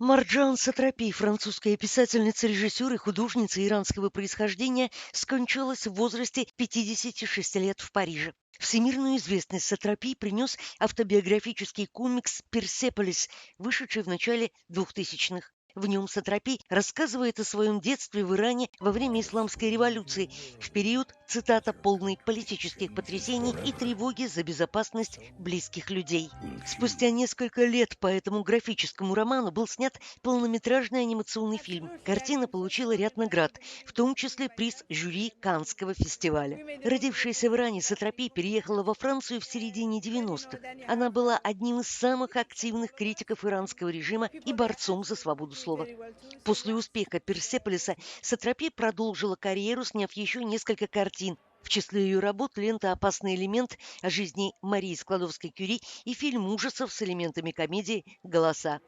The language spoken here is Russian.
Марджан Сатрапи, французская писательница, режиссер и художница иранского происхождения, скончалась в возрасте 56 лет в Париже. Всемирную известность Сатрапи принес автобиографический комикс «Персеполис», вышедший в начале 2000-х. В нем Сатрапи рассказывает о своем детстве в Иране во время Исламской революции, в период, цитата, полный политических потрясений и тревоги за безопасность близких людей. Спустя несколько лет по этому графическому роману был снят полнометражный анимационный фильм. Картина получила ряд наград, в том числе приз жюри Каннского фестиваля. Родившаяся в Иране, Сатрапи переехала во Францию в середине 90-х. Она была одним из самых активных критиков иранского режима и борцом за свободу слова. После успеха «Персеполиса» Сатрапи продолжила карьеру, сняв еще несколько картин. В числе ее работ лента «Опасный элемент» о жизни Марии Складовской-Кюри и фильм ужасов с элементами комедии «Голоса».